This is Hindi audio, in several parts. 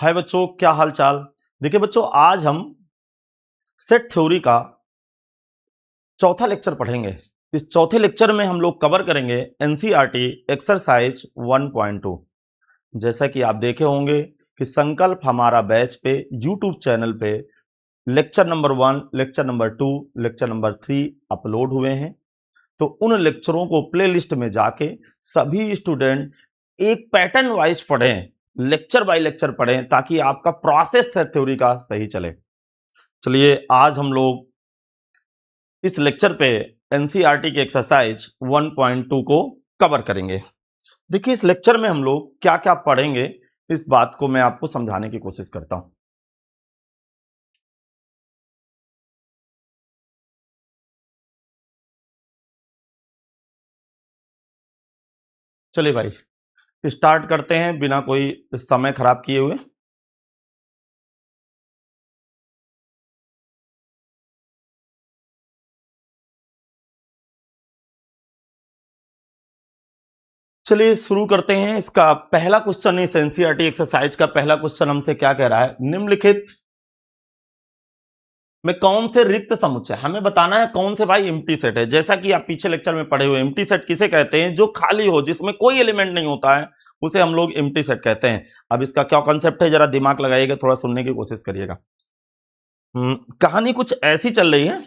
हाय बच्चों, क्या हाल चाल। देखिए बच्चों, आज हम सेट थ्योरी का चौथा लेक्चर पढ़ेंगे। इस चौथे लेक्चर में हम लोग कवर करेंगे एनसीईआरटी एक्सरसाइज 1.2। जैसा कि आप देखे होंगे कि संकल्प हमारा बैच पे यूट्यूब चैनल पे lecture number 1, lecture number 2, lecture number 3 upload हुए हैं। तो उन लेक्चरों को प्लेलिस्ट में जाके सभी स्टूडेंट एक पैटर्न वाइज पढ़ें, लेक्चर बाय लेक्चर पढ़ें, ताकि आपका प्रोसेस थ्योरी का सही चले। चलिए आज हम लोग इस लेक्चर पे एनसीईआरटी की एक्सरसाइज 1.2 को कवर करेंगे। देखिए इस लेक्चर में हम लोग क्या क्या पढ़ेंगे, इस बात को मैं आपको समझाने की कोशिश करता हूं। चलिए भाई स्टार्ट करते हैं बिना कोई समय खराब किए हुए। चलिए शुरू करते हैं। इसका पहला क्वेश्चन, इस एनसीईआरटी एक्सरसाइज का पहला क्वेश्चन हमसे क्या कह रहा है, निम्नलिखित में कौन से रिक्त समुच्चय, हमें बताना है कौन से भाई एम्प्टी सेट है। जैसा कि आप पीछे लेक्चर में पढ़े हुए, एम्प्टी सेट किसे कहते हैं, जो खाली हो, जिसमें कोई एलिमेंट नहीं होता है, उसे हम लोग एम्प्टी सेट कहते हैं। अब इसका क्या कॉन्सेप्ट है, जरा दिमाग लगाइएगा, थोड़ा सुनने की कोशिश करिएगा। कहानी कुछ ऐसी चल रही है,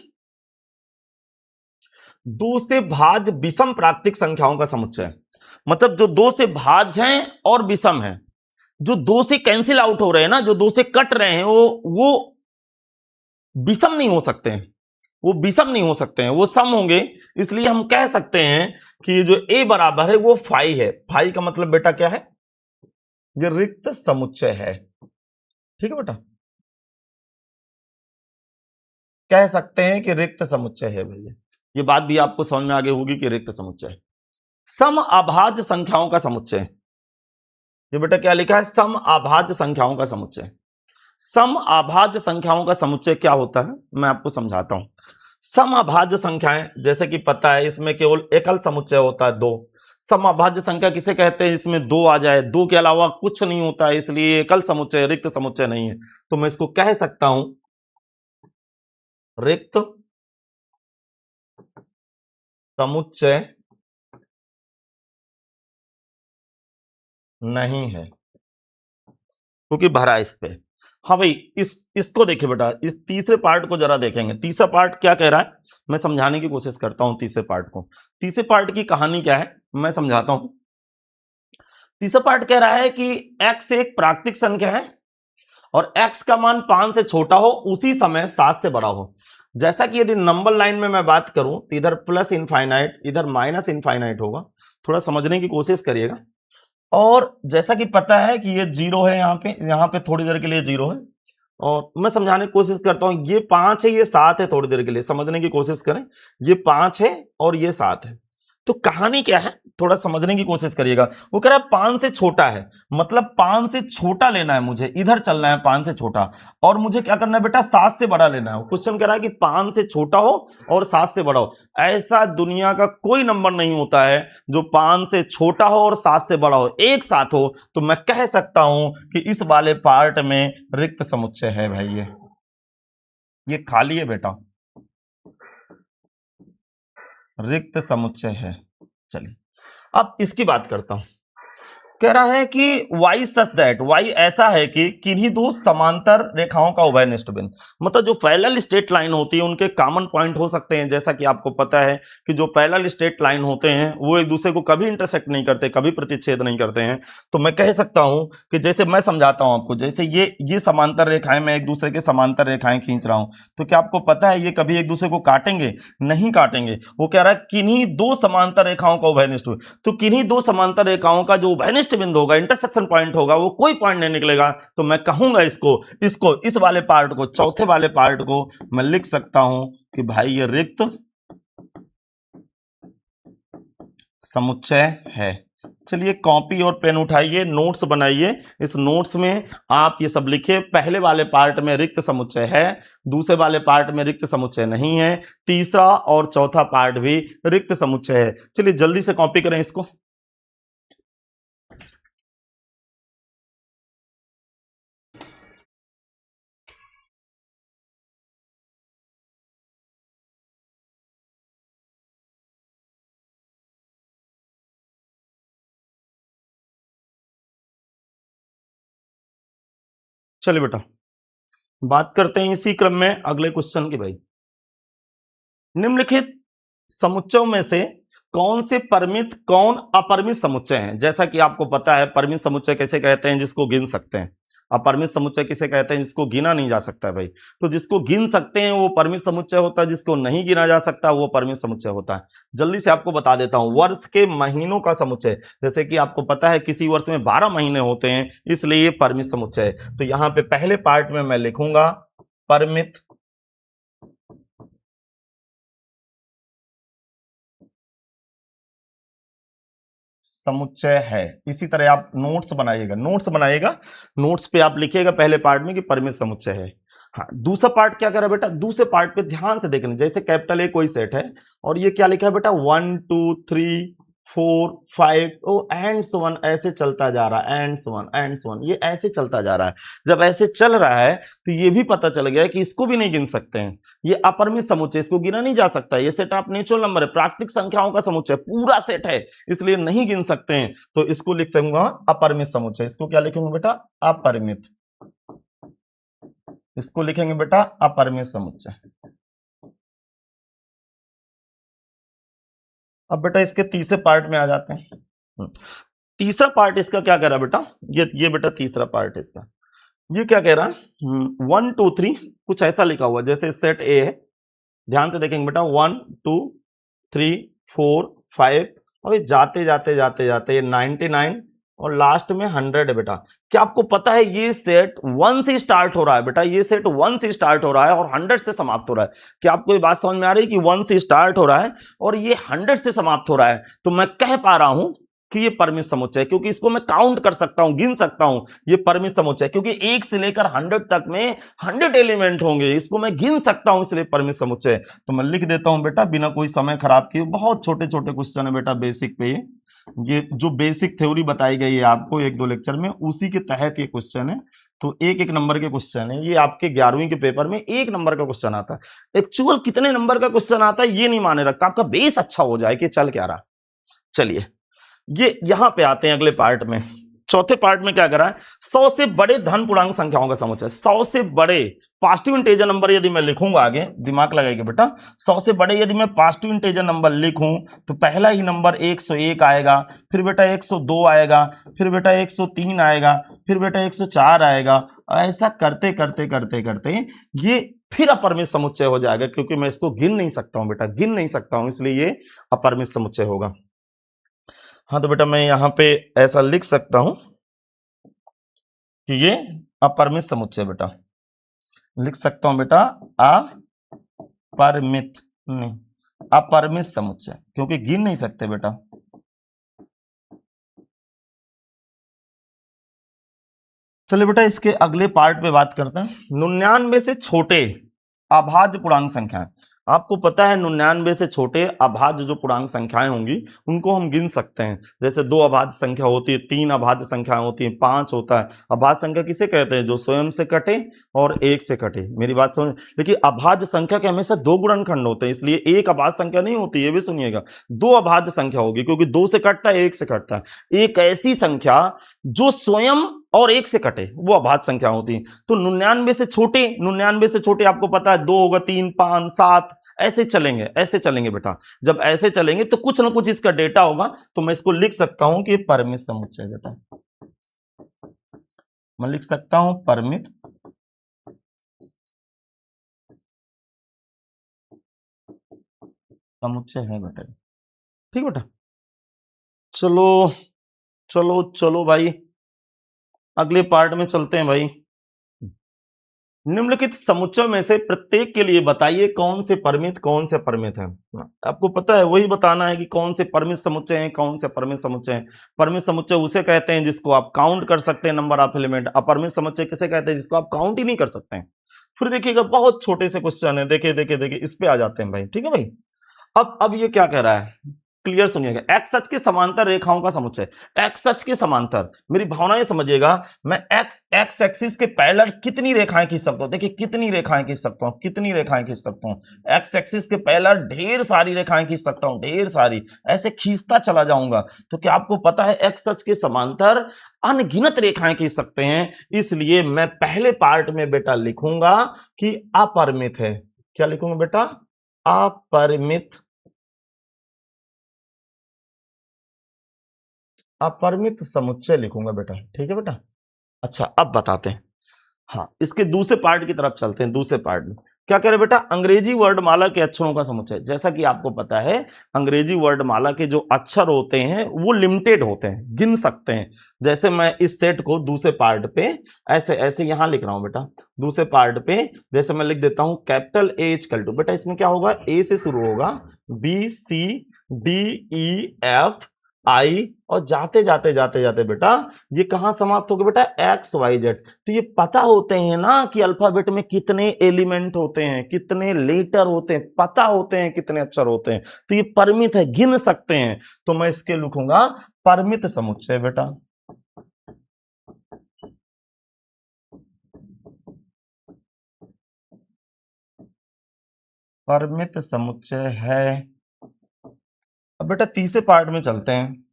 दो से भाज्य विषम प्राकृतिक संख्याओं का समुच्चय, मतलब जो दो से भाज्य हैं और विषम हैं, जो दो से कैंसिल आउट हो रहे हैं ना, जो दो से कट रहे हैं, वो विषम नहीं हो सकते हैं, वो विषम नहीं हो सकते हैं, वो सम होंगे। इसलिए हम कह सकते हैं कि जो a बराबर है वो फाई है। फाई का मतलब बेटा क्या है, ये रिक्त समुच्चय है। ठीक है बेटा, कह सकते हैं कि रिक्त समुच्चय है भैया। ये बात भी आपको समझ में आगे होगी कि रिक्त समुच्चय। सम अभाज्य संख्याओं का समुच्चय, ये बेटा क्या लिखा है, सम अभाज्य संख्याओं का समुच्चय। सम अभाज्य संख्याओं का समुच्चय क्या होता है, मैं आपको समझाता हूं। सम अभाज्य संख्याएं, जैसे कि पता है, इसमें केवल एकल समुच्चय होता है, दो। सम अभाज्य संख्या किसे कहते हैं, इसमें दो आ जाए, दो के अलावा कुछ नहीं होता है, इसलिए एकल समुच्चय, रिक्त समुच्चय नहीं है। तो मैं इसको कह सकता हूं रिक्त समुच्चय नहीं है, क्योंकि भरा इस पे। हाँ भाई, इसको देखिए बेटा, इस तीसरे पार्ट को जरा देखेंगे। तीसरा पार्ट क्या कह रहा है, मैं समझाने की कोशिश करता हूं तीसरे पार्ट को। तीसरे पार्ट की कहानी क्या है, मैं समझाता हूं। तीसरा पार्ट कह रहा है कि x एक प्राकृतिक संख्या है और x का मान 5 से छोटा हो, उसी समय 7 से बड़ा हो। जैसा कि यदि नंबर लाइन में मैं बात करूं तो इधर प्लस इनफाइनाइट, इधर माइनस इनफाइनाइट होगा। थोड़ा समझने की कोशिश करिएगा। और जैसा कि पता है कि ये जीरो है, यहाँ पे थोड़ी देर के लिए जीरो है, और मैं समझाने की कोशिश करता हूं, ये 5 है, ये 7 है, थोड़ी देर के लिए समझने की कोशिश करें। ये 5 है और ये 7 है। तो कहानी क्या है, थोड़ा समझने की कोशिश करिएगा। वो कह रहा है 5 से छोटा है, मतलब 5 से छोटा लेना है मुझे, इधर चलना है 5 से छोटा, और मुझे क्या करना है बेटा, 7 से बड़ा लेना है। क्वेश्चन कह रहा है कि 5 से छोटा हो और 7 से बड़ा हो। ऐसा दुनिया का कोई नंबर नहीं होता है जो 5 से छोटा हो और 7 से बड़ा हो, एक साथ हो। तो मैं कह सकता हूं कि इस वाले पार्ट में रिक्त समुच्चय है भाई। ये खाली है बेटा, रिक्त समुच्चय है। चलिए अब इसकी बात करता हूं। कह रहा है कि y सच दैट, y ऐसा है कि किन्हीं दो समांतर रेखाओं का उभयनिष्ठ बिंदु, मतलब जो पैरेलल स्ट्रेट लाइन होती है उनके कॉमन पॉइंट हो सकते हैं। जैसा कि आपको पता है कि जो पैरेलल स्ट्रेट लाइन होते हैं वो एक दूसरे को कभी इंटरसेक्ट नहीं करते, कभी प्रतिच्छेद नहीं करते हैं। तो मैं कह सकता हूं कि जैसे मैं समझाता हूं आपको, जैसे ये समांतर रेखाएं, मैं एक दूसरे के समांतर रेखाएं खींच रहा हूं, तो क्या आपको पता है ये कभी एक दूसरे को काटेंगे? नहीं काटेंगे। वो कह रहा है किन्हीं दो समांतर रेखाओं का उभयनिष्ठ, तो किन्हीं दो समांतर रेखाओं का जो उभयनिष्ठ बिंदु होगा, इंटरसेक्शन पॉइंट होगा, वो कोई पॉइंट नहीं निकलेगा। तो मैं कहूंगा इसको इसको इस वाले पार्ट को, चौथे वाले पार्ट को मैं लिख सकता हूं कि भाई ये रिक्त समुच्चय है। चलिए कॉपी और पेन उठाइए, नोट्स बनाइए। इस नोट्स में आप ये सब लिखिए, पहले वाले पार्ट में रिक्त समुच्चय है, दूसरे वाले पार्ट में रिक्त समुच्चय नहीं है, तीसरा और चौथा पार्ट भी रिक्त समुच्चय है। चलिए जल्दी से कॉपी करें इसको। चलिए बेटा बात करते हैं इसी क्रम में अगले क्वेश्चन की भाई। निम्नलिखित समुच्चयों में से कौन से परिमित कौन अपरिमित समुच्चय हैं? जैसा कि आपको पता है परिमित समुच्चय कैसे कहते हैं, जिसको गिन सकते हैं। अपरिमित समुच्चय किसे कहते हैं? जिसको गिना नहीं जा सकता है भाई। तो जिसको गिन सकते हैं वो परिमित समुच्चय होता है, जिसको नहीं गिना जा सकता वो परिमित समुच्चय होता है। जल्दी से आपको बता देता हूं, वर्ष के महीनों का समुच्चय, जैसे कि आपको पता है किसी वर्ष में 12 महीने होते हैं, इसलिए ये परिमित समुच्चय है। तो यहां पे पहले पार्ट में मैं लिखूंगा परिमित समुच्चय है। इसी तरह आप नोट्स बनाइएगा, नोट्स पे आप लिखिएगा पहले पार्ट में कि परिमित समुच्चय है। हाँ, दूसरा पार्ट क्या करा बेटा? दूसरे पार्ट पे ध्यान से देखना, जैसे कैपिटल ए कोई सेट है और ये क्या लिखा है बेटा 1 2 3 4 5 ओ एंड्स 1 ऐसे चलता जा रहा है, एंड्स 1 ये ऐसे चलता जा रहा है। जब ऐसे चल रहा है तो ये भी पता चल गया कि इसको भी नहीं गिन सकते हैं, ये अपरिमित समुच्चय, इसको गिना नहीं जा सकता। ये सेट ऑफ नेचुरल नंबर है, प्राकृतिक संख्याओं का समुच्चय पूरा सेट है, इसलिए नहीं गिन सकते हैं। तो इसको लिख सकूंगा अपरिमित समुच्चय। इसको क्या लिखेंगे बेटा? अपरिमित। इसको लिखेंगे बेटा अपरिमित समुच्चय। अब बेटा इसके तीसरे पार्ट में आ जाते हैं। तीसरा पार्ट इसका क्या कह रहा है बेटा? ये बेटा तीसरा पार्ट इसका, ये क्या कह रहा है? 1 2 3 कुछ ऐसा लिखा हुआ, जैसे सेट ए है, ध्यान से देखेंगे बेटा 1 2 3 4 5 और ये जाते जाते जाते जाते ये 99 और लास्ट में 100 है बेटा। क्या आपको पता है ये सेट 1 से स्टार्ट हो रहा है बेटा, ये सेट 1 से स्टार्ट हो रहा है और 100 से समाप्त हो रहा है। क्या आपको ये बात समझ में आ रही है कि 1 से स्टार्ट हो रहा है और ये 100 से समाप्त हो रहा है? तो मैं कह पा रहा हूं कि ये परिमित समुच्चय है, क्योंकि इसको मैं काउंट कर सकता हूं, गिन सकता हूं। ये परिमित समुच्चय है क्योंकि 1 से लेकर 100 तक में 100 एलिमेंट होंगे, इसको मैं गिन सकता हूं, इसलिए परिमित समुच्चय। तो मैं लिख देता हूं बेटा बिना कोई समय खराब किए। बहुत छोटे छोटे क्वेश्चन है बेटा बेसिक पे, ये जो बेसिक थ्योरी बताई गई है आपको 1-2 लेक्चर में, उसी के तहत ये क्वेश्चन है। तो एक नंबर के क्वेश्चन है ये, आपके 11वीं के पेपर में 1 नंबर का क्वेश्चन आता है। एक्चुअल कितने नंबर का क्वेश्चन आता है ये नहीं माने रखता, आपका बेस अच्छा हो जाए कि चल क्या रहा। चलिए ये यहां पे आते हैं अगले पार्ट में। चौथे पार्ट में क्या करा है? 100 से बड़े धन पूर्णांक संख्याओं का समुच्चय। 100 से बड़े पॉजिटिव इंटीजर नंबर यदि मैं लिखूंगा, आगे दिमाग लगाइए बेटा, 100 से बड़े यदि मैं पॉजिटिव इंटीजर नंबर लिखूं तो पहला ही नंबर 101 आएगा, फिर बेटा 102 आएगा, फिर बेटा 103 आएगा, फिर बेटा 104 आएगा। ऐसा करते करते करते करते ये फिर अपरिमित समुच्चय हो जाएगा, क्योंकि मैं इसको गिन नहीं सकता हूं बेटा, गिन नहीं सकता हूं, इसलिए ये अपरिमित समुच्चय होगा। हाँ तो बेटा मैं यहां पे ऐसा लिख सकता हूं कि ये अपरिमित समुच्चय बेटा, लिख सकता हूं बेटा अपरिमित नहीं अपरिमित समुच्चय, क्योंकि गिन नहीं सकते बेटा। चलिए बेटा इसके अगले पार्ट पे बात करते हैं। 99 से छोटे अभाज्य पूर्णांक संख्याएं। आपको पता है 99 से छोटे अभाज्य जो पूर्णांक संख्याएं होंगी उनको हम गिन सकते हैं। जैसे 2 अभाज्य संख्या होती है, 3 अभाज्य संख्याएं होती हैं, 5 होता है। अभाज्य संख्या किसे कहते हैं? जो स्वयं से कटे और 1 से कटे। मेरी बात समझ। देखिए अभाज्य संख्या के हमेशा 2 गुणनखंड होते हैं, इसलिए एक अभाज्य संख्या नहीं होती, ये भी सुनिएगा। 2 अभाज्य संख्या होगी, क्योंकि 2 से कटता है, 1 से कटता है। एक ऐसी संख्या जो स्वयं और 1 से कटे वो अभाज्य संख्या होती है। तो 99 से छोटे आपको पता है 2 होगा, 3 5 7 ऐसे चलेंगे बेटा। जब ऐसे चलेंगे तो कुछ ना कुछ इसका डेटा होगा, तो मैं इसको लिख सकता हूं कि परिमित समुच्चय बेटा। मैं लिख सकता हूं परिमित समुच्चय है बेटा। ठीक बेटा, चलो चलो चलो भाई अगले पार्ट में चलते हैं भाई। निम्नलिखित समुच्चयों में से प्रत्येक के लिए बताइए कौन से परिमित कौन से परिमित है। आपको पता है वही बताना है कि कौन से परिमित समुच्चय हैं, कौन से परिमित समुच्चय हैं। परिमित समुच्चय उसे कहते हैं जिसको आप काउंट कर सकते हैं, नंबर ऑफ एलिमेंट। अपरिमित समुच्चय किसे कहते हैं? जिसको आप काउंट ही नहीं कर सकते हैं। फिर देखिएगा बहुत छोटे से क्वेश्चन है, देखिए देखिए देखिए इस पे आ जाते हैं भाई। ठीक है भाई, अब ये क्या कह रहा है? क्लियर सुनिएगा, एक्स अक्ष के समांतर रेखाओं का समुच्चय, एक्स अक्ष के समांतर, मेरी भावनाएं समझिएगा, मैं एक्स एक्सिस के पैरेलल कितनी रेखाएं खींच सकता हूं, देखिए कितनी रेखाएं खींच सकता हूं, कितनी रेखाएं खींच सकता हूं, एक्स एक्सिस के पैरेलल ढेर सारी रेखाएं खींच सकता हूं, ढेर सारी, ऐसे खींचता चला जाऊंगा। तो क्या आपको पता है एक्स अक्ष के समांतर अनगिनत रेखाएं खींच सकते हैं, इसलिए मैं पहले पार्ट में बेटा लिखूंगा कि अपरिमित है। क्या लिखूंगा बेटा? अपरिमित, अपरिमित समुच्चय लिखूंगा बेटा, ठीक है बेटा। अच्छा अब बताते हैं, हाँ इसके दूसरे पार्ट की तरफ चलते हैं। दूसरे पार्ट में क्या कह रहे बेटा? अंग्रेजी वर्णमाला के अक्षरों का समुच्चय। जैसा कि आपको पता है अंग्रेजी वर्णमाला के जो अक्षर होते हैं वो लिमिटेड होते हैं, गिन सकते हैं। जैसे मैं इस सेट को दूसरे पार्ट पे ऐसे ऐसे यहां लिख रहा हूं बेटा, दूसरे पार्ट पे जैसे मैं लिख देता हूं कैपिटल H बेटा, इसमें क्या होगा? ए से शुरू होगा, BCDEF आई, और जाते जाते जाते जाते बेटा ये कहां समाप्त हो गया बेटा? XYZ। तो ये पता होते हैं ना कि अल्फाबेट में कितने एलिमेंट होते हैं, कितने लेटर होते हैं, पता होते हैं कितने अक्षर होते हैं, तो ये परिमित है, गिन सकते हैं। तो मैं इसके लिखूंगा परिमित समुच्चय बेटा। परिमित समुच्चय है। अब बेटा तीसरे पार्ट में चलते हैं।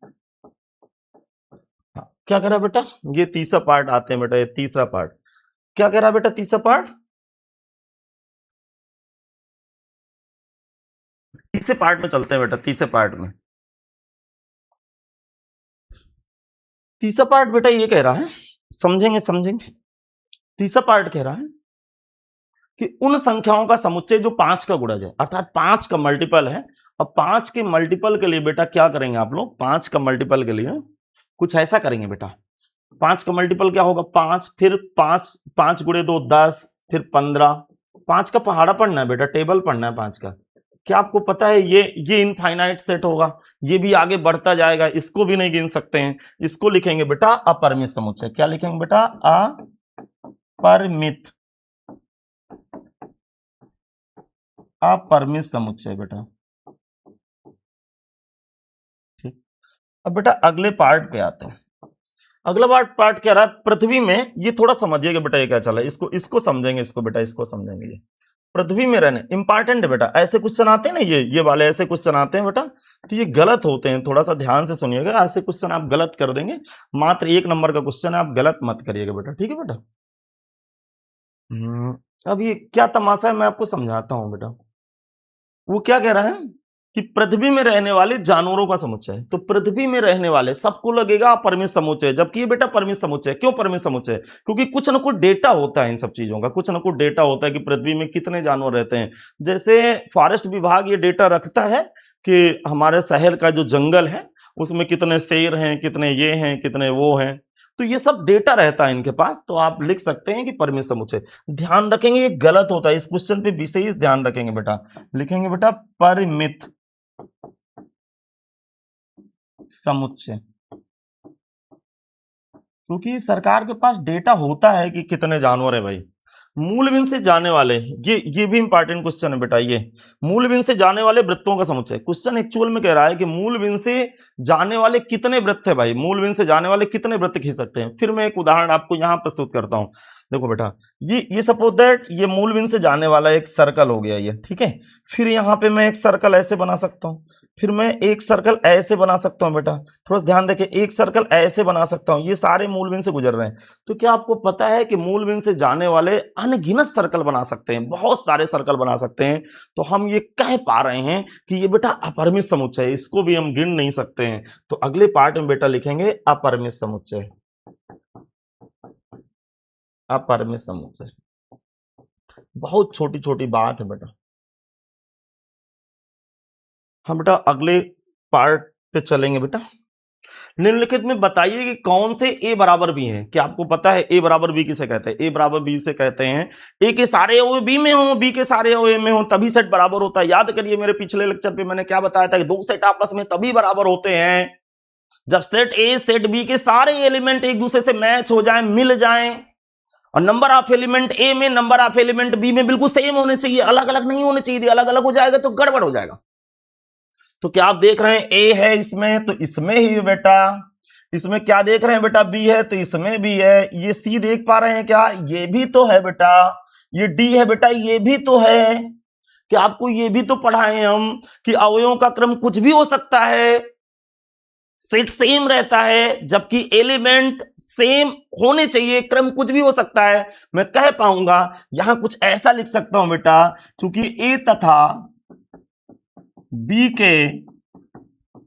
क्या कह रहा है बेटा? ये तीसरा पार्ट आते हैं बेटा, ये तीसरा पार्ट क्या कह रहा है बेटा? तीसरा पार्ट, तीसरे पार्ट में चलते हैं बेटा। तीसरे पार्ट में, तीसरा पार्ट बेटा ये कह रहा है, समझेंगे समझेंगे। तीसरा पार्ट कह रहा है कि उन संख्याओं का समुच्चय जो 5 का गुणज है, अर्थात 5 का मल्टीपल है। अब 5 के मल्टीपल के लिए बेटा क्या करेंगे आप लोग? 5 का मल्टीपल के लिए कुछ ऐसा करेंगे बेटा, 5 का मल्टीपल क्या होगा? 5, फिर 5, 5 गुणे 2 10, फिर 15। 5 का पहाड़ा पढ़ना है बेटा, टेबल पढ़ना है 5 का। क्या आपको पता है ये इनफाइनाइट सेट होगा, ये भी आगे बढ़ता जाएगा, इसको भी नहीं गिन सकते हैं। इसको लिखेंगे बेटा अपरिमित समुच्चय। क्या लिखेंगे बेटा? अपरिमित, अपरिमित समुच्चय बेटा, ठीक। अब बेटा अगले पार्ट पे आते हैं। अगला पार्ट क्या रहा है? पृथ्वी में, ये थोड़ा समझिएगा बेटा ये क्या चला है, इसको समझेंगे, इसको बेटा इसको समझेंगे। ये पृथ्वी में रहने इंपॉर्टेंट है बेटा। ऐसे क्वेश्चन आते हैं ना, ये वाले ऐसे क्वेश्चन आते हैं बेटा, तो ये गलत होते हैं, थोड़ा सा ध्यान से सुनिएगा। ऐसे क्वेश्चन आप गलत कर देंगे, मात्र 1 नंबर का क्वेश्चन है, आप गलत मत करिएगा बेटा, ठीक है बेटा। अब ये क्या तमाशा है मैं आपको समझाता हूं बेटा। वो क्या कह रहा है कि पृथ्वी में रहने वाले जानवरों का समुच्चय है। तो पृथ्वी में रहने वाले सबको लगेगा परिमित समुच्चय, जबकि ये बेटा परिमित समुच्चय। क्यों परिमित समुच्चय? क्योंकि कुछ ना कुछ डेटा होता है इन सब चीजों का, कुछ ना कुछ डेटा होता है कि पृथ्वी में कितने जानवर रहते हैं। जैसे फॉरेस्ट विभाग ये डेटा रखता है कि हमारे शहर का जो जंगल है उसमें कितने शेर हैं, कितने ये हैं, कितने वो हैं, तो ये सब डेटा रहता है इनके पास। तो आप लिख सकते हैं कि परिमित समुच्चय। ध्यान रखेंगे ये गलत होता है, इस क्वेश्चन पे विशेष ध्यान रखेंगे बेटा। लिखेंगे बेटा परिमित समुच्चय, क्योंकि सरकार के पास डेटा होता है कि कितने जानवर है भाई। मूलबिंदु से जाने वाले, ये भी इंपॉर्टेंट क्वेश्चन है बेटा। ये मूलबिंदु से जाने वाले वृत्तों का समुच्चय। क्वेश्चन एक्चुअल में कह रहा है कि मूलबिंदु से जाने वाले कितने वृत्त है भाई, मूलबिंदु से जाने वाले कितने वृत्त खींच सकते हैं। फिर मैं एक उदाहरण आपको यहां प्रस्तुत करता हूं। देखो बेटा, ये सपोज दैट ये मूलबिंदु से जाने वाला एक सर्कल हो गया ये, ठीक है। फिर यहां पे मैं एक सर्कल ऐसे बना सकता हूं, फिर मैं एक सर्कल ऐसे बना सकता हूं बेटा, थोड़ा सा ध्यान देखें, एक सर्कल ऐसे बना सकता हूं। ये सारे मूलबिंदु से गुजर रहे हैं। तो क्या आपको पता है कि मूलबिंदु से जाने वाले अनगिनत सर्कल बना सकते हैं, बहुत सारे सर्कल बना सकते हैं। तो हम ये कह पा रहे हैं कि ये बेटा अपरिमित समुच्चय है, इसको भी हम गिन नहीं सकते हैं। तो अगले पार्ट में बेटा लिखेंगे अपरिमित समुच्चय, अपरिमित समुच्चय। बहुत छोटी छोटी बात है बेटा। हम बेटा अगले पार्ट पे चलेंगे बेटा। निम्नलिखित में बताइए कि कौन से ए बराबर बी हैं। क्या आपको पता है ए बराबर बी किसे कहते हैं? ए बराबर बी से कहते हैं ए के सारे अवयव बी में हो, बी के सारे अवयव ए में हो, तभी सेट बराबर होता है। याद करिए मेरे पिछले लेक्चर पे मैंने क्या बताया था कि दो सेट आपस में तभी बराबर होते हैं जब सेट ए सेट बी के सारे एलिमेंट एक दूसरे से मैच हो जाएं, मिल जाएं, और नंबर ऑफ एलिमेंट ए में नंबर ऑफ एलिमेंट बी में बिल्कुल सेम होने चाहिए, अलग अलग नहीं होने चाहिए। अलग अलग हो जाएगा तो गड़बड़ हो जाएगा। तो क्या आप देख रहे हैं ए है इसमें, तो इसमें ही है बेटा। इसमें क्या देख रहे हैं बेटा, बी है, तो इसमें भी है। ये सी देख पा रहे हैं क्या, ये भी तो है बेटा। ये डी है बेटा, ये भी तो है। कि आपको ये भी तो पढ़ाए हम कि अवयवों का क्रम कुछ भी हो सकता है, सेट सेम रहता है, जबकि एलिमेंट सेम होने चाहिए, क्रम कुछ भी हो सकता है। मैं कह पाऊंगा, यहां कुछ ऐसा लिख सकता हूं बेटा, क्योंकि ए तथा बी के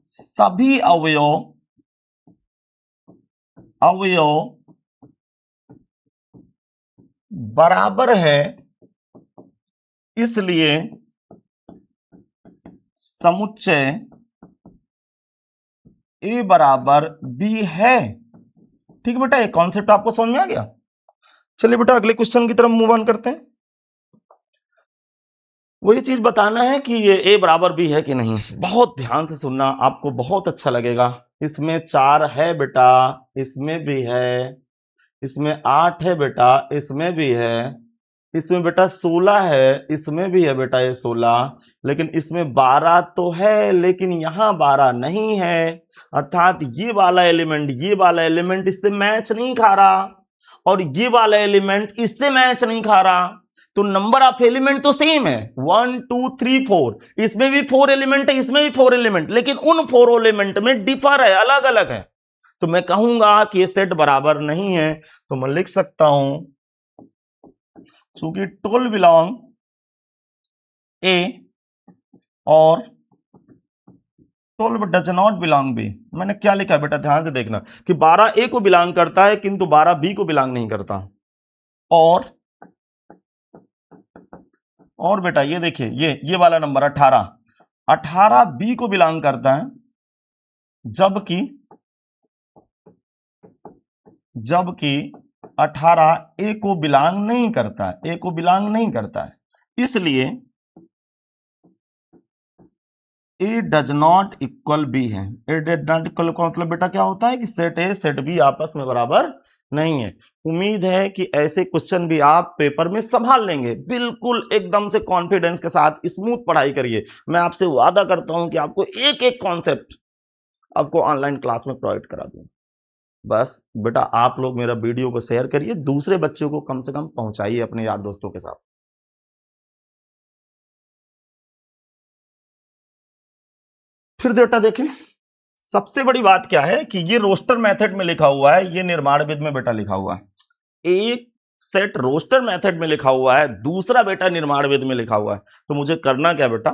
सभी अवयव बराबर है, इसलिए समुच्चय ए बराबर बी है। ठीक बेटा, ये कॉन्सेप्ट आपको समझ में आ गया। चलिए बेटा अगले क्वेश्चन की तरफ मूव ऑन करते हैं। वही चीज बताना है कि ये ए बराबर बी है कि नहीं। बहुत ध्यान से सुनना, आपको बहुत अच्छा लगेगा। इसमें 4 है बेटा, इसमें भी है, इसमें 8 है बेटा, इसमें भी है, इसमें बेटा 16 है, इसमें भी है बेटा ये 16, लेकिन इसमें 12 तो है, लेकिन यहां 12 नहीं है। अर्थात ये वाला एलिमेंट इससे मैच नहीं खा रहा, और ये वाला एलिमेंट इससे मैच नहीं खा रहा। तो नंबर ऑफ एलिमेंट तो सेम है, 1 2 3 4। इसमें भी 4 एलिमेंट है, इसमें भी 4 एलिमेंट, लेकिन उन 4 एलिमेंट में डिफर है, अलग अलग है। तो मैं कहूंगा कि ये सेट बराबर नहीं है। तो मैं लिख सकता हूं, चूंकि 12 बिलोंग ए और 12 डज नॉट बिलोंग बी। मैंने क्या लिखा बेटा, ध्यान से देखना कि 12 ए को बिलोंग करता है, किंतु 12 बी को बिलोंग नहीं करता। और बेटा ये देखिए, ये वाला नंबर 18 बी को बिलोंग करता है, जबकि 18 ए को बिलोंग नहीं करता है। इसलिए ए डज नॉट इक्वल बी है। ए डज नॉट इक्वल का मतलब बेटा क्या होता है कि सेट ए सेट बी आपस में बराबर नहीं है। उम्मीद है कि ऐसे क्वेश्चन भी आप पेपर में संभाल लेंगे। बिल्कुल एकदम से कॉन्फिडेंस के साथ स्मूथ पढ़ाई करिए। मैं आपसे वादा करता हूं कि आपको एक एक कॉन्सेप्ट आपको ऑनलाइन क्लास में प्रोवाइड करा दूंगा। बस बेटा आप लोग मेरा वीडियो को शेयर करिए, दूसरे बच्चों को कम से कम पहुंचाइए अपने यार दोस्तों के साथ। फिर बेटा देखें, सबसे बड़ी बात क्या है कि ये रोस्टर मेथड में लिखा हुआ है, ये निर्माण विधि में बेटा लिखा हुआ है। एक सेट रोस्टर मेथड में लिखा हुआ है, दूसरा बेटा निर्माण विधि में लिखा हुआ है। तो मुझे करना क्या बेटा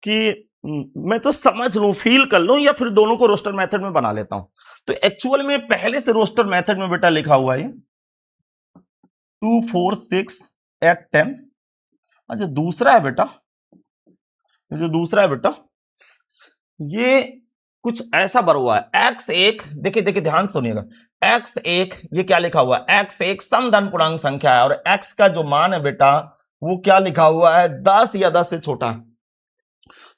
कि मैं तो समझ लूं, फील कर लूं, या फिर दोनों को रोस्टर मेथड में बना लेता हूं। तो एक्चुअल में पहले से रोस्टर मेथड में बेटा लिखा हुआ है 2 4 6 8 10। अच्छा दूसरा है बेटा, जो दूसरा है बेटा ये कुछ ऐसा भरा हुआ है x1। देखिए ध्यान सुनिएगा, x1 ये क्या लिखा हुआ है, x1 समधन पूर्णांक संख्या है, और x का जो मान है बेटा वो क्या लिखा हुआ है, 10 या 10 से छोटा।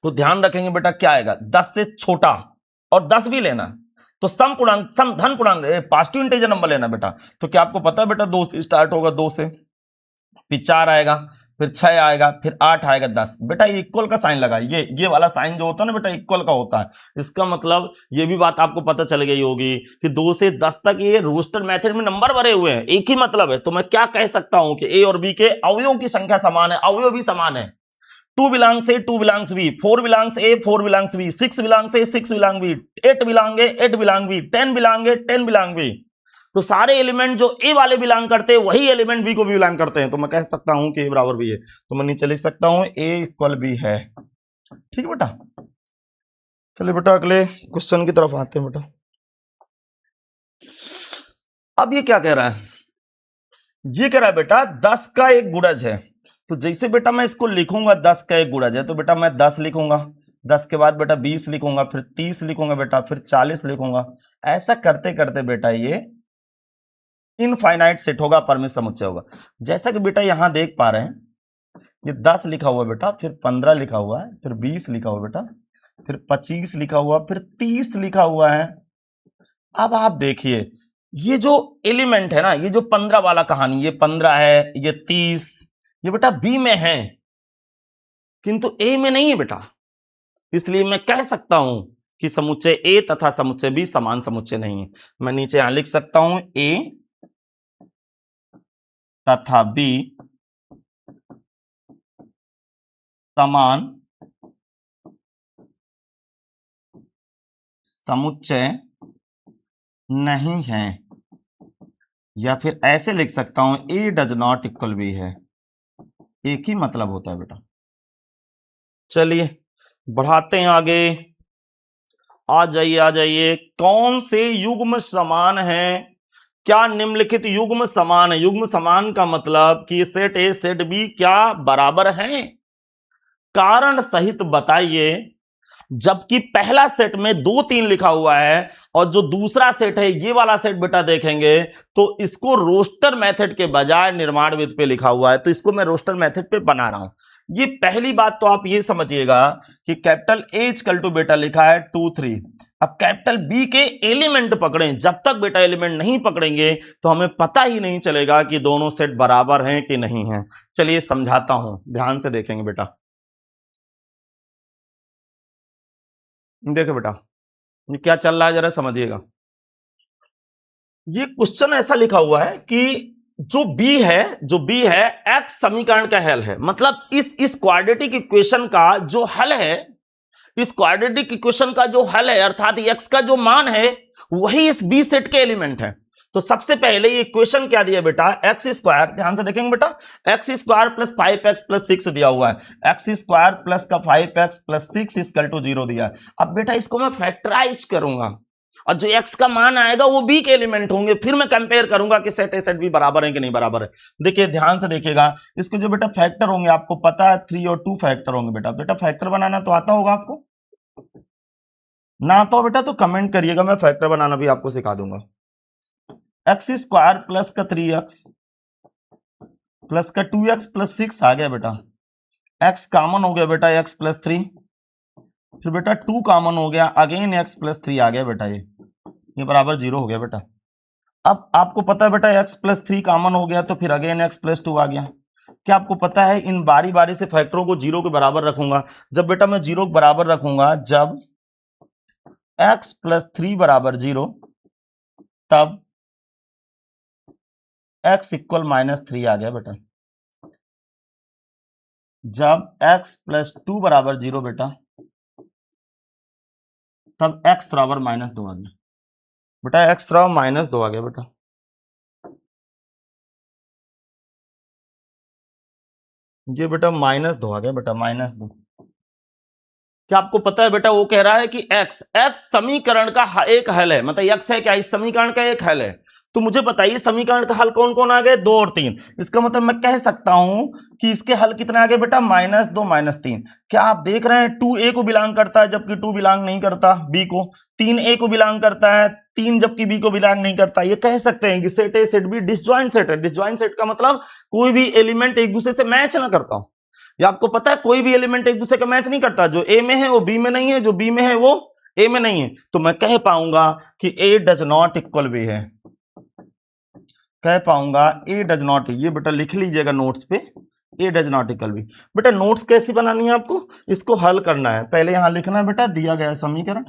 तो ध्यान रखेंगे बेटा क्या आएगा, 10 से छोटा, और 10 भी लेना है। तो समधन पूर्णांक पॉजिटिव इंटीजर नंबर लेना बेटा। तो क्या आपको पता है बेटा 2 से स्टार्ट होगा, 2 से, फिर 4 आएगा, फिर 6 आएगा, फिर 8 आएगा, 10। बेटा ये इक्वल का साइन लगा, ये वाला साइन जो होता है ना बेटा इक्वल का होता है। इसका मतलब ये भी बात आपको पता चल गई होगी कि 2 से 10 तक ये रोस्टर मेथड में नंबर भरे हुए हैं, एक ही मतलब है। तो मैं क्या कह सकता हूं कि ए और बी के अवयवों की संख्या समान है, अवयव भी समान है। 2 बिलोंग्स ए 2 बिलोंग्स बी, 4 बिलोंग्स ए 4 बिलोंग्स बी, 6 बिलोंग्स ए 6 बिलोंग बी, 8 बिलोंग ए 8 बिलोंग बी, 10 बिलोंग ए 10 बिलोंग बी। तो सारे एलिमेंट जो ए वाले बिलोंग करते हैं वही एलिमेंट बी को भी बिलोंग करते हैं। तो मैं कह सकता हूं कि ए बराबर बी है। तो मैं नीचे लिख सकता हूं ए इक्वल बी है। ठीक है बेटा, चलिए बेटा अगले क्वेश्चन की तरफ आते हैं बेटा। अब ये क्या कह रहा है, ये कह रहा है बेटा 10 का एक गुणज है। तो जैसे बेटा मैं इसको लिखूंगा 10 का एक गुणज है, तो बेटा मैं 10 लिखूंगा, 10 के बाद बेटा 20 लिखूंगा, फिर 30 लिखूंगा बेटा, फिर 40 लिखूंगा। ऐसा करते करते बेटा ये इनफाइनाइट सेट होगा, परमेय समुच्चय होगा। जैसा कि बेटा यहां देख पा रहे हैं, ये 10 लिखा हुआ बेटा, फिर 15 लिखा हुआ है, फिर 20 लिखा हुआ बेटा, फिर 25 लिखा हुआ, फिर 30 लिखा हुआ है। अब आप देखिए ये जो एलिमेंट है ना, ये जो 15 वाला कहानी, ये 15 है, ये 30, ये बेटा बी में है किंतु ए में नहीं है बेटा। इसलिए मैं कह सकता हूं कि समुच्चय ए तथा समुच्चय बी समान समुच्चय नहीं है। मैं नीचे यहां लिख सकता हूं ए तथा बी समान समुच्चय नहीं है, या फिर ऐसे लिख सकता हूं ए डज नॉट इक्वल बी है। एक ही मतलब होता है बेटा। चलिए बढ़ाते हैं आगे। आ जाइए आ जाइए, कौन से युग्म समान है? क्या निम्नलिखित युग्म समान है? युग्म समान का मतलब कि सेट ए सेट बी क्या बराबर हैं? कारण सहित बताइए। जबकि पहला सेट में 2 3 लिखा हुआ है और जो दूसरा सेट है ये वाला सेट बेटा देखेंगे तो इसको रोस्टर मेथड के बजाय निर्माण विधि पे लिखा हुआ है, तो इसको मैं रोस्टर मेथड पे बना रहा हूं। ये पहली बात तो आप ये समझिएगा कि कैपिटल ए इक्वल टू बेटा लिखा है 2 3। अब कैपिटल बी के एलिमेंट पकड़ें, जब तक बेटा एलिमेंट नहीं पकड़ेंगे तो हमें पता ही नहीं चलेगा कि दोनों सेट बराबर हैं कि नहीं हैं। चलिए समझाता हूं, ध्यान से देखेंगे बेटा। देखो बेटा ये क्या चल रहा है जरा समझिएगा। ये क्वेश्चन ऐसा लिखा हुआ है कि जो बी है एक्स समीकरण का हल है, मतलब इस क्वाड्रेटिक इक्वेशन का जो हल है, इस क्वाड्रेटिक इक्वेशन का जो हल है अर्थात एक्स का जो मान है वही इस बी सेट के एलिमेंट है। तो सबसे पहले ये इक्वेशन क्या दिया बेटा, एक्स स्क्वायर, ध्यान से देखेंगे बेटा, x square plus 5x plus 6 दिया हुआ है। एक्स स्क्वायर प्लस का 5x प्लस 6 इक्वल टू 0 दिया है। अब बेटा इसको मैं फैक्टराइज करूंगा और जो एक्स का मान आएगा वो बी के एलिमेंट होंगे, फिर मैं कंपेयर करूंगा कि सेट ए सेट बी बराबर है कि नहीं बराबर है। देखिए ध्यान से देखिएगा, इसके जो बेटा फैक्टर होंगे आपको पता है 3 और 2 फैक्टर होंगे। बेटा फैक्टर बनाना तो आता होगा आपको ना? तो बेटा तो कमेंट करिएगा, मैं फैक्टर बनाना भी आपको सिखा दूंगा। एक्स स्क्वायर प्लस का 3x प्लस का 2x प्लस 6 आ गया बेटा। x कॉमन हो गया बेटा, x प्लस 3, फिर बेटा 2 कॉमन हो गया, अगेन x प्लस 3 आ गया बेटा, ये बराबर 0 हो गया बेटा। अब आपको पता है बेटा x प्लस 3 कॉमन हो गया तो फिर अगेन x प्लस 2 आ गया। क्या आपको पता है इन बारी बारी से फैक्टरों को 0 के बराबर रखूंगा। जब बेटा मैं 0 के बराबर रखूंगा, जब x प्लस 3 बराबर 0 तब x इक्वल -3 आ गया बेटा। जब x प्लस 2 बराबर 0 बेटा तब x बराबर -2 आ गया बेटा, x बराबर -2 आ गया बेटा। ये बेटा -2 आ गया बेटा, -2। क्या आपको पता है बेटा वो कह रहा है कि x समीकरण का एक हल है, मतलब x है क्या, इस समीकरण का एक हल है। तो मुझे बताइए समीकरण का हल कौन कौन आ गए, 2 और 3। इसका मतलब मैं कह सकता हूं कि इसके हल कितने आ गए बेटा, -2 -3। क्या आप देख रहे हैं 2 a को बिलोंग करता है जबकि 2 बिलोंग नहीं करता b को, 3 a को बिलोंग करता है 3 जबकि b को बिलोंग नहीं करता। ये कह सकते हैं कि set A set B disjoint set है। डिसजॉइंट सेट का मतलब कोई भी एलिमेंट एक दूसरे से मैच ना करता हूं। या आपको पता है कोई भी एलिमेंट एक दूसरे का मैच नहीं करता, जो ए में है वो बी में नहीं है, जो बी में है वो ए में नहीं है। तो मैं कह पाऊंगा कि ए डज नॉट इक्वल बी है, कह पाऊंगा ए डज नॉट। ये बेटा लिख लीजिएगा नोट्स पे, ए डज नॉट इक्वल बी। बेटा नोट्स कैसी बनानी है आपको, इसको हल करना है। पहले यहां लिखना है बेटा दिया गया समीकरण,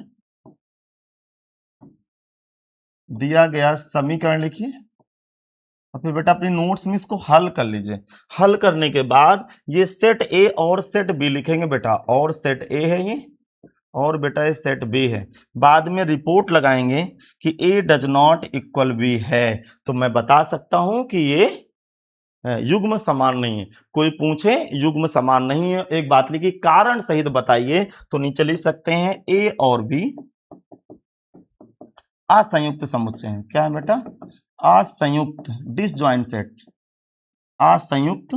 दिया गया समीकरण लिखिए और फिर बेटा अपनी नोट्स में इसको हल कर लीजिए। हल करने के बाद ये सेट ए और सेट बी लिखेंगे बेटा, और सेट ए है ये और बेटा ये सेट बी है। बाद में रिपोर्ट लगाएंगे कि ए डज नॉट इक्वल बी है, तो मैं बता सकता हूं कि ये युग्म समान नहीं है। कोई पूछे युग्म समान नहीं है, एक बात लिखी कारण सहित बताइए, तो नीचे लिख सकते हैं ए और बी असंयुक्त समुच्चय है। क्या है बेटा, असंयुक्त डिसजॉइंट सेट, असंयुक्त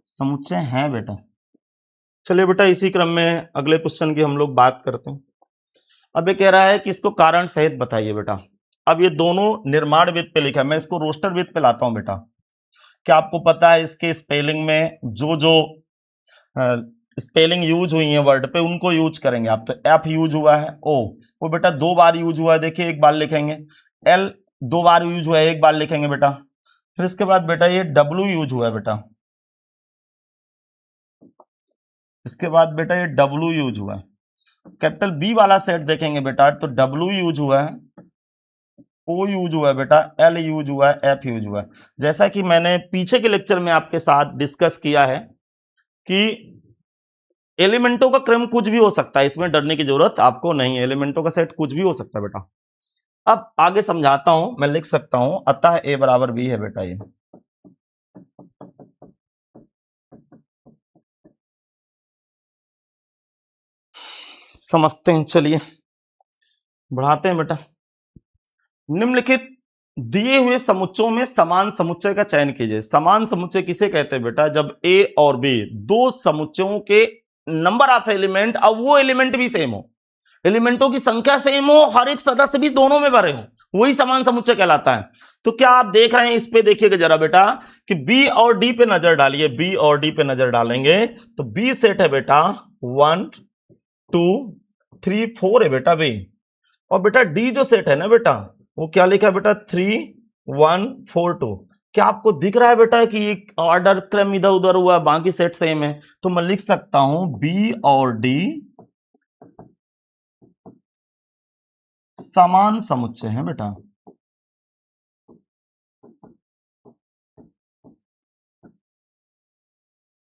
समुच्चय है बेटा। चलिए बेटा इसी क्रम में अगले क्वेश्चन की हम लोग बात करते हैं। अब ये कह रहा है कि इसको कारण सहित बताइए बेटा। अब ये दोनों निर्माण विधि पे लिखा है, मैं इसको रोस्टर विधि पे लाता हूं बेटा। क्या आपको पता है इसके स्पेलिंग में जो जो स्पेलिंग यूज हुई है वर्ड पे उनको यूज करेंगे आप। तो एफ यूज हुआ है, ओ वो बेटा 2 बार यूज हुआ है, देखिए एक बार लिखेंगे। एल 2 बार यूज हुआ है, एक बार लिखेंगे बेटा। फिर इसके बाद बेटा ये डब्ल्यू यूज हुआ है बेटा, इसके बाद बेटा ये W यूज हुआ है। कैपिटल बी वाला सेट देखेंगे बेटा तो W यूज हुआ है, O यूज हुआ है बेटा, L यूज हुआ है, F यूज हुआ है। जैसा कि मैंने पीछे के लेक्चर में आपके साथ डिस्कस किया है कि एलिमेंटों का क्रम कुछ भी हो सकता है, इसमें डरने की जरूरत आपको नहीं है, एलिमेंटों का सेट कुछ भी हो सकता है बेटा। अब आगे समझाता हूं, मैं लिख सकता हूं अतः A बराबर B है बेटा। ये समझते हैं, चलिए बढ़ाते हैं बेटा। निम्नलिखित दिए हुए समुच्चयों में समान समुच्चय का चयन कीजिए। समान समुच्चय किसे कहते हैं बेटा? जब A और B दो समुच्चयों के नंबर ऑफ एलिमेंट, अब वो एलिमेंट भी सेम हो, एलिमेंटों की संख्या सेम हो, हर एक सदस्य भी दोनों में भरे हो, वही समान समुच्चय कहलाता है। तो क्या आप देख रहे हैं, इस पे देखिएगा जरा बेटा कि B और D पे नजर डालिए, B और D पे नजर डालेंगे तो B सेट है बेटा 1 2 3 4 है बेटा B, और बेटा D जो सेट है ना बेटा वो क्या लिखा है बेटा 3 1 4 2। क्या आपको दिख रहा है बेटा कि एक ऑर्डर क्रम इधर उधर हुआ, बाकी सेट सेम है? तो मैं लिख सकता हूं B और D समान समुच्चय है बेटा।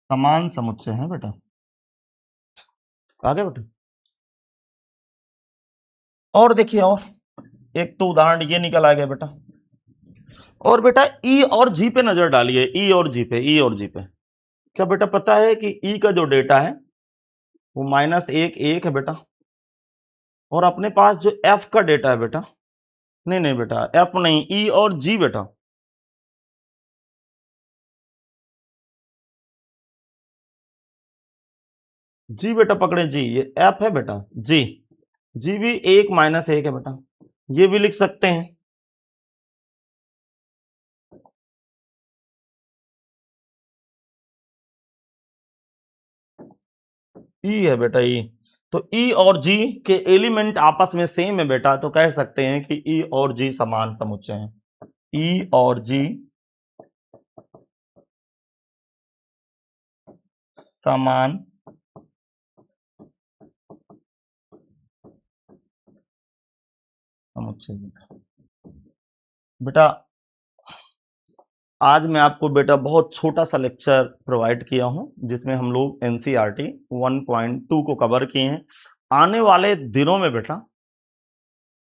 समान समुच्चय है बेटा। आगे बेटा और देखिए, और एक तो उदाहरण ये निकल आ गया बेटा। और बेटा E और G पे नजर डालिए, E और G पे, E और G पे। क्या बेटा पता है कि E का जो डेटा है वो -1 है बेटा, और अपने पास जो F का डेटा है बेटा, नहीं नहीं बेटा F नहीं, E और G बेटा, G बेटा पकड़े G, ये F है बेटा G, G भी 1 -1 है बेटा, ये भी लिख सकते हैं। E है बेटा E, तो E और G के एलिमेंट आपस में सेम है बेटा, तो कह सकते हैं कि E और G समान समुच्चय हैं। E और G समान समुच्चय बेटा। आज मैं आपको बेटा बहुत छोटा सा लेक्चर प्रोवाइड किया हूं जिसमें हम लोग NCERT 1.2 को कवर किए हैं। आने वाले दिनों में बेटा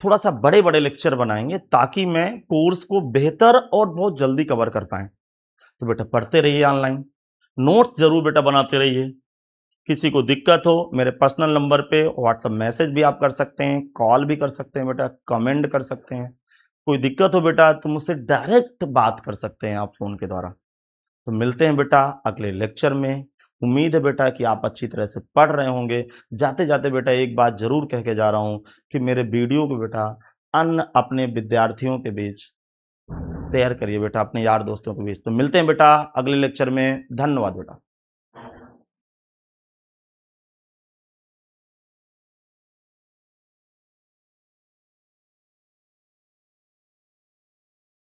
थोड़ा सा बड़े बड़े लेक्चर बनाएंगे ताकि मैं कोर्स को बेहतर और बहुत जल्दी कवर कर पाए। तो बेटा पढ़ते रहिए, ऑनलाइन नोट्स जरूर बेटा बनाते रहिए। किसी को दिक्कत हो मेरे पर्सनल नंबर पे व्हाट्सएप मैसेज भी आप कर सकते हैं, कॉल भी कर सकते हैं बेटा, कमेंट कर सकते हैं। कोई दिक्कत हो बेटा तो मुझसे डायरेक्ट बात कर सकते हैं आप फोन के द्वारा। तो मिलते हैं बेटा अगले लेक्चर में। उम्मीद है बेटा कि आप अच्छी तरह से पढ़ रहे होंगे। जाते जाते बेटा एक बात जरूर कह के जा रहा हूं कि मेरे वीडियो को बेटा अन्य अपने विद्यार्थियों के बीच शेयर करिए बेटा, अपने यार दोस्तों के बीच। तो मिलते हैं बेटा अगले लेक्चर में। धन्यवाद बेटा।